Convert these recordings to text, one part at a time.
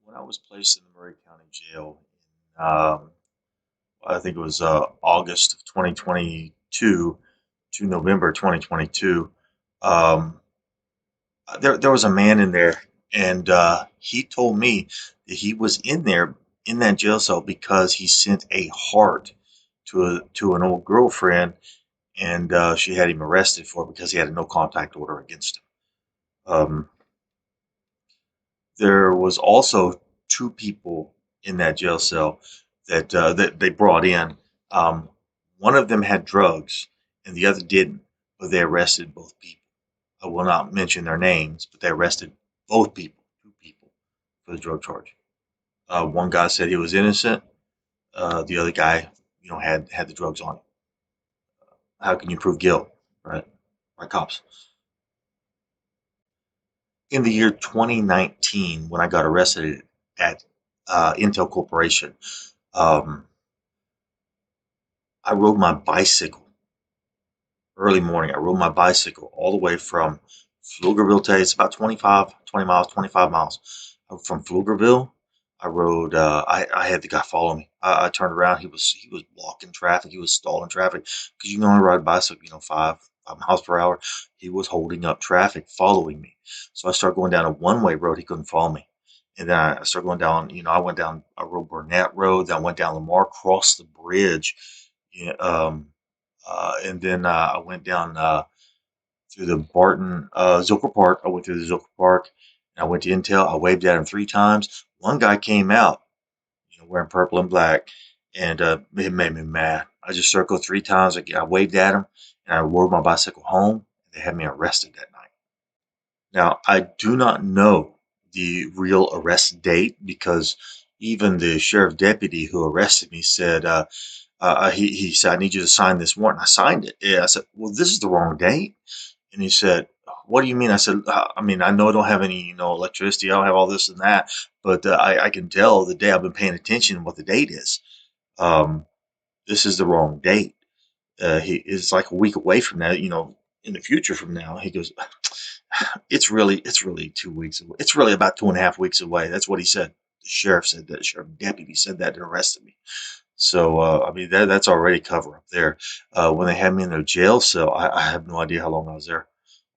When I was placed in the Murray County Jail in, I think it was August of 2022 to November 2022, um, there was a man in there, and he told me that he was in there in that jail cell because he sent a heart to an old girlfriend, and she had him arrested for it because he had a no contact order against him. Um, There was also two people in that jail cell that they brought in. Um, One of them had drugs, and the other didn't, but they arrested both people. I will not mention their names, but they arrested both people, two people, for the drug charge. One guy said he was innocent. The other guy, had the drugs on him. How can you prove guilt, right? Right, cops. In the year 2019, when I got arrested at Intel Corporation, um, I rode my bicycle early morning. I rode my bicycle all the way from Pflugerville. It's about 20 miles, 25 miles. From Pflugerville, I rode. I had the guy follow me. I turned around. He was blocking traffic. He was stalling traffic because you can only ride a bicycle, 5 miles per hour. He was holding up traffic, following me. So I started going down a one-way road. He couldn't follow me. And then I started going down. I went down. I rode Burnett Road. Then I went down Lamar, crossed the bridge. Yeah, and then I went down through the Barton Zilker Park. I went through the Zilker Park. And I went to Intel. I waved at him three times. One guy came out, wearing purple and black, and it made me mad. I just circled three times. I waved at him, and I rode my bicycle home. They had me arrested that night. Now, I do not know the real arrest date because even the sheriff deputy who arrested me said, he said, I need you to sign this warrant. I signed it. Yeah, I said, well, this is the wrong date. And he said, what do you mean? I said, I mean, I know I don't have any, electricity. I don't have all this and that, but I can tell the day I've been paying attention what the date is. Um, this is the wrong date. It's like a week away from now, in the future from now. He goes, it's really 2 weeks away. It's really about 2.5 weeks away. That's what he said. The sheriff said that. The sheriff deputy said that and arrested me. So I mean that's already cover up there. When they had me in their jail cell, I have no idea how long I was there.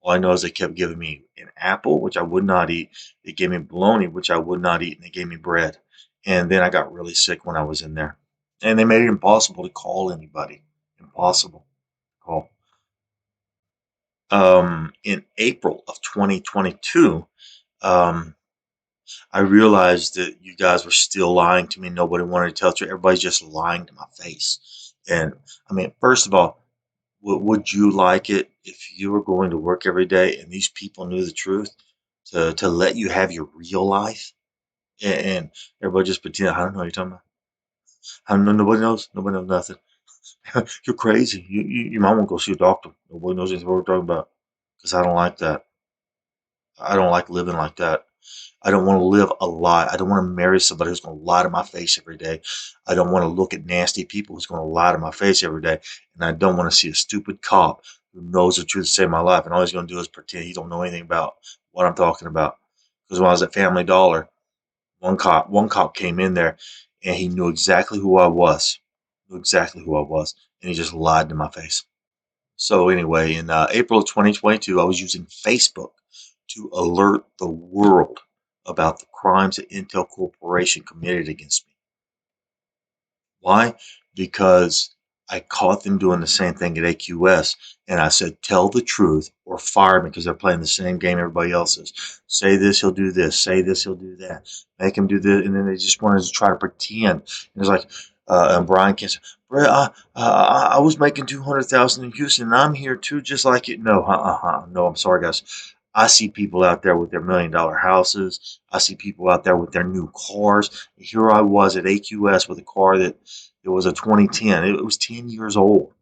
All I know is they kept giving me an apple, which I would not eat. They gave me bologna, which I would not eat, and they gave me bread. And then I got really sick when I was in there, and they made it impossible to call anybody. Impossible to call. In April of 2022, um, I realized that you guys were still lying to me. Nobody wanted to tell the truth. Everybody's just lying to my face. And I mean, first of all, would you like it if you were going to work every day and these people knew the truth to let you have your real life? And everybody just pretend, I don't know what you're talking about. I don't know, nobody knows. Nobody knows nothing. You're crazy. You might want to go see a doctor. Nobody knows anything what we're talking about. Because I don't like that. I don't like living like that. I don't want to live a lie. I don't want to marry somebody who's going to lie to my face every day. I don't want to look at nasty people who's going to lie to my face every day. And I don't want to see a stupid cop who knows the truth to save my life. And all he's going to do is pretend he don't know anything about what I'm talking about. Because when I was at Family Dollar, one cop came in there and he knew exactly who I was. Knew exactly who I was. And he just lied to my face. So anyway, in April of 2022, I was using Facebook to alert the world about the crimes that Intel Corporation committed against me. Why? Because I caught them doing the same thing at AQS, and I said, "Tell the truth or fire me," because they're playing the same game everybody else is. Say this, he'll do this. Say this, he'll do that. Make him do this, and then they just wanted to try to pretend. And it's like, and Brian can say, "Brett, I was making 200,000 in Houston, and I'm here too, just like it." No, no. I'm sorry, guys. I see people out there with their $1 million houses. I see people out there with their new cars. Here I was at AQS with a car that it was a 2010. It was 10 years old.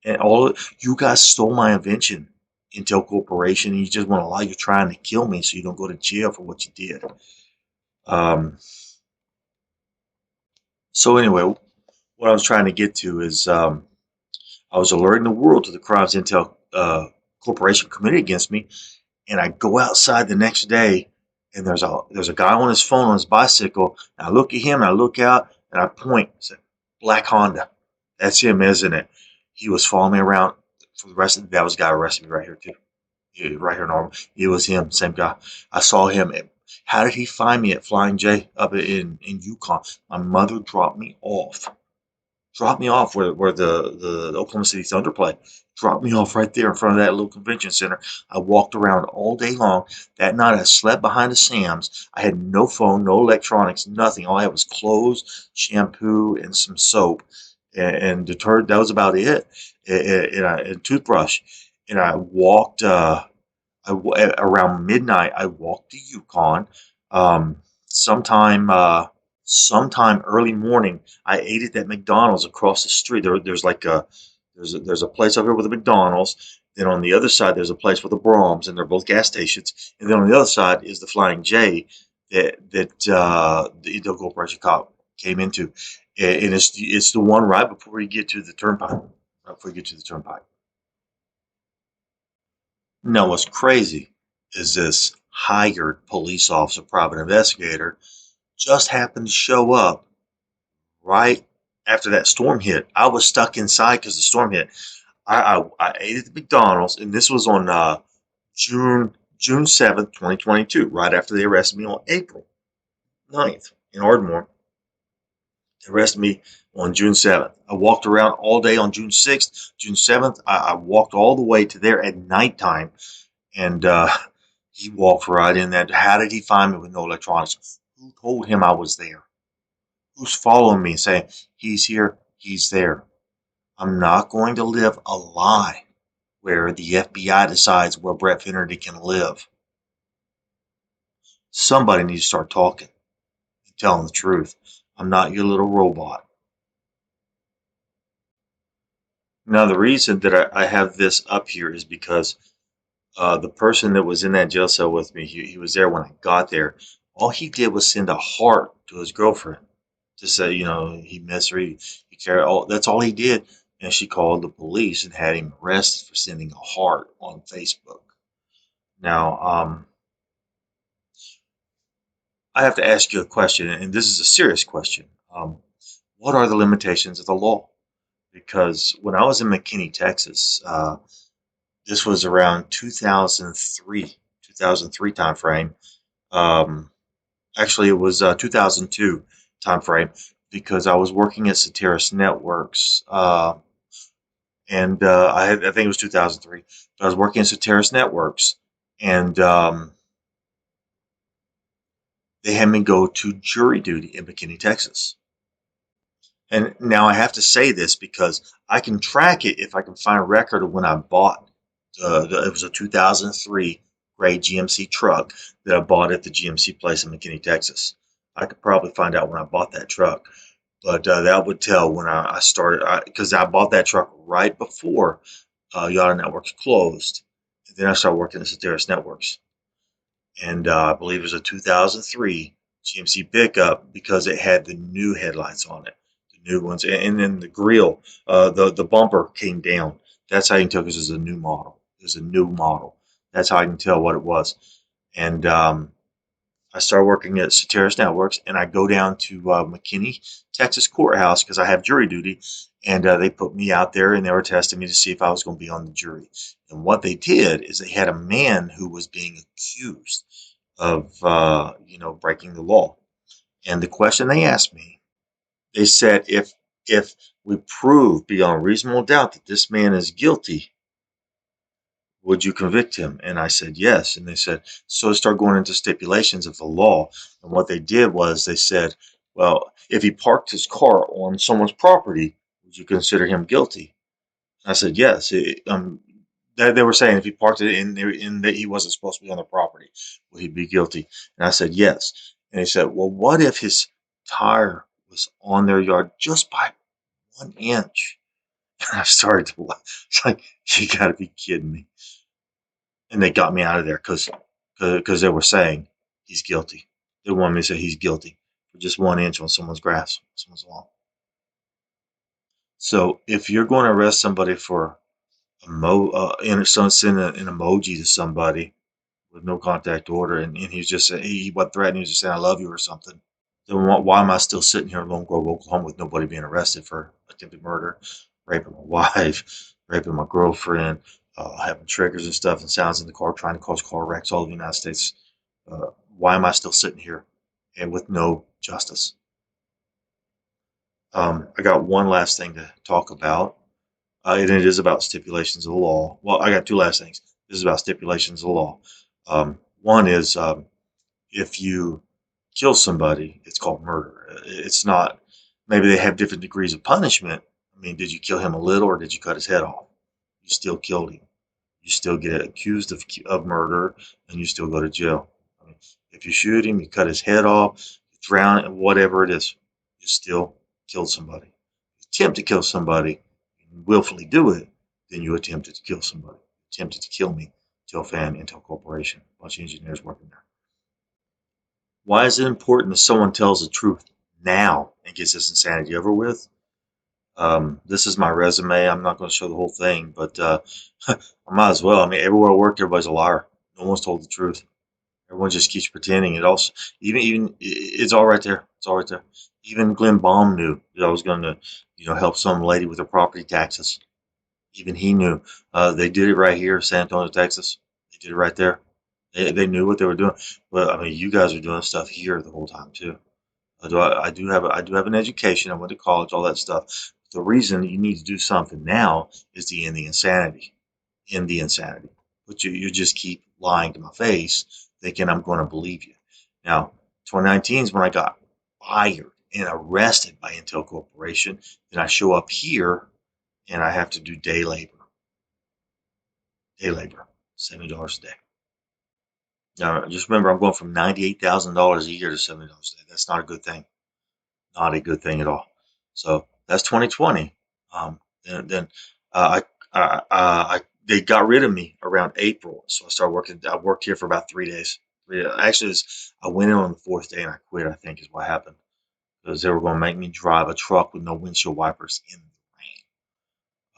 And all you guys stole my invention, Intel Corporation. And you just want to lie. You're trying to kill me so you don't go to jail for what you did. Um, so anyway, what I was trying to get to is I was alerting the world to the crimes Intel Corporation committed against me. And I go outside the next day and there's a guy on his phone on his bicycle. And I look at him, and I look out, and I point. I said, "Black Honda, that's him, isn't it?" He was following me around for the rest of the day. That was the guy who arrested me right here too. Yeah, right here in Auburn. It was him, same guy. I saw him. How did he find me at Flying J up in Yukon? My mother dropped me off where the Oklahoma City Thunder play. Dropped me off right there in front of that little convention center. I walked around all day long. That night I slept behind the Sam's. I had no phone, no electronics, nothing. All I had was clothes, shampoo, and some soap and detergent. That was about it. And toothbrush. And I walked. Around midnight. I walked to Yukon. Sometime. Sometime early morning, I ate at that McDonald's across the street. There's like there's a place over here with a McDonald's. Then on the other side, there's a place with a Brahms, and they're both gas stations. And then on the other side is the Flying J that the Eagle Corporation Cop came into, and it's the one right before you get to the turnpike. Right before you get to the turnpike. Now, what's crazy is this hired police officer, private investigator, just happened to show up right after that storm hit. I was stuck inside because the storm hit. I ate at the McDonald's, and this was on June 7th, 2022, right after they arrested me on April 9th in Ardmore. They arrested me on June 7th. I walked around all day on June 6th. June 7th, I walked all the way to there at nighttime, and he walked right in there. How did he find me with no electronics? Who told him I was there? Who's following me saying, he's here, he's there? I'm not going to live a lie where the FBI decides where Brett Finnerty can live. Somebody needs to start talking and telling the truth. I'm not your little robot. Now, the reason that I have this up here is because the person that was in that jail cell with me, he was there when I got there. All he did was send a heart to his girlfriend to say, he missed her, he cared. That's all he did. And she called the police and had him arrested for sending a heart on Facebook. Now, I have to ask you a question, and this is a serious question. What are the limitations of the law? Because when I was in McKinney, Texas, this was around 2003 time frame. Um, Actually, it was 2002 time frame because I was working at Soteris Networks, and I think it was 2003. I was working at Soteris Networks, and they had me go to jury duty in McKinney, Texas. And now I have to say this because I can track it if I can find a record of when I bought it was a 2003 gray GMC truck that I bought at the GMC place in McKinney, Texas. I could probably find out when I bought that truck, but that would tell when I started because I bought that truck right before Yada Networks closed. And then I started working at Soteris Networks, and I believe it was a 2003 GMC pickup because it had the new headlights on it, the new ones, and then the grill, the bumper came down. That's how you can tell because it was a new model. It was a new model. That's how I can tell what it was. And I started working at Soteris Networks, and I go down to McKinney, Texas courthouse because I have jury duty, and they put me out there, and they were testing me to see if I was going to be on the jury. And what they did is they had a man who was being accused of, breaking the law. And the question they asked me, they said, if we prove beyond reasonable doubt that this man is guilty, would you convict him? And I said, yes. And they said, so start going into stipulations of the law. And what they did was they said, well, if he parked his car on someone's property, would you consider him guilty? I said, yes. They were saying if he parked it in that he wasn't supposed to be on the property, would he be guilty? And I said, yes. And he said, well, what if his tire was on their yard just by 1 inch? And I started to laugh. It's like, you got to be kidding me. And they got me out of there because they were saying he's guilty. They wanted me to say he's guilty for just 1 inch on someone's grass, someone's lawn. So if you're going to arrest somebody for send an emoji to somebody, with no contact order, and he was just he wasn't threatening. He was just saying I love you or something. Then why am I still sitting here in Lone Grove, Oklahoma, with nobody being arrested for attempted murder, raping my wife, raping my girlfriend, having triggers and stuff and sounds in the car, trying to cause car wrecks all over the United States? Why am I still sitting here and with no justice? I got one last thing to talk about, and it is about stipulations of the law. Well, I got two last things. This is about stipulations of the law. One is if you kill somebody, it's called murder. It's not, maybe they have different degrees of punishment. I mean, did you kill him a little or did you cut his head off? You still killed him. You still get accused of murder and you still go to jail. I mean, if you shoot him, you cut his head off, you drown him, whatever it is, you still killed somebody. You attempt to kill somebody, and willfully do it, then you attempted to kill somebody. You attempted to kill me, Telfan Intel Corporation, a bunch of engineers working there. Why is it important that someone tells the truth now and gets this insanity over with? This is my resume. I'm not going to show the whole thing, but I might as well. I mean, everywhere I work, everybody's a liar. No one's told the truth. Everyone just keeps pretending. It also, even it's all right there. It's all right there. Even Glenn Baum knew that I was going to, help some lady with her property taxes. Even he knew. They did it right here, San Antonio, Texas. They did it right there. They knew what they were doing. But I mean, you guys are doing stuff here the whole time too. I do have an education. I went to college, all that stuff. The reason you need to do something now is to end the insanity. End the insanity. But you just keep lying to my face, thinking I'm going to believe you. Now, 2019 is when I got fired and arrested by Intel Corporation. Then I show up here and I have to do day labor. Day labor, $70 a day. Now, just remember, I'm going from $98,000 a year to $70 a day. That's not a good thing. Not a good thing at all. So that's 2020. Then they got rid of me around April, so I started working. I worked here for about 3 days. Actually, I went in on the fourth day and I quit. I think is what happened because they were going to make me drive a truck with no windshield wipers in the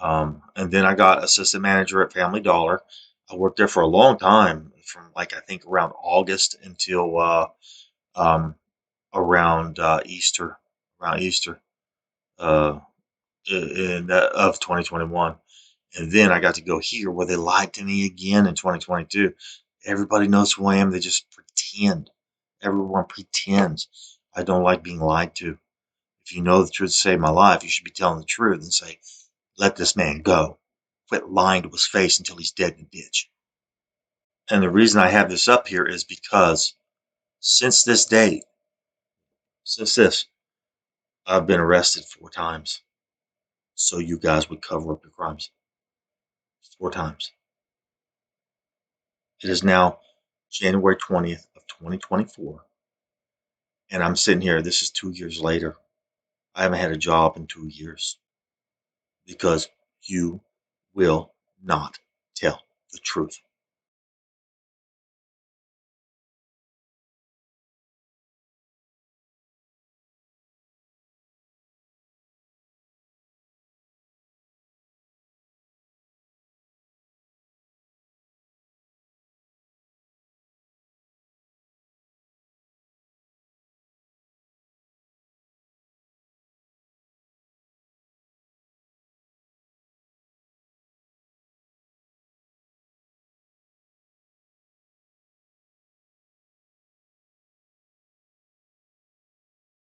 rain. And then I got assistant manager at Family Dollar. I worked there for a long time, from like I think around August until um, around Easter, around Easter uh, of 2021. And then I got to go here where they lied to me again in 2022. Everybody knows who I am. They just pretend. Everyone pretends. I don't like being lied to. If you know the truth to save my life, you should be telling the truth and say, let this man go. Quit lying to his face until he's dead in a ditch. And the reason I have this up here is because since this date, since this, I've been arrested 4 times. So you guys would cover up your crimes. 4 times. It is now January 20th of 2024. And I'm sitting here. This is 2 years later. I haven't had a job in 2 years because you will not tell the truth.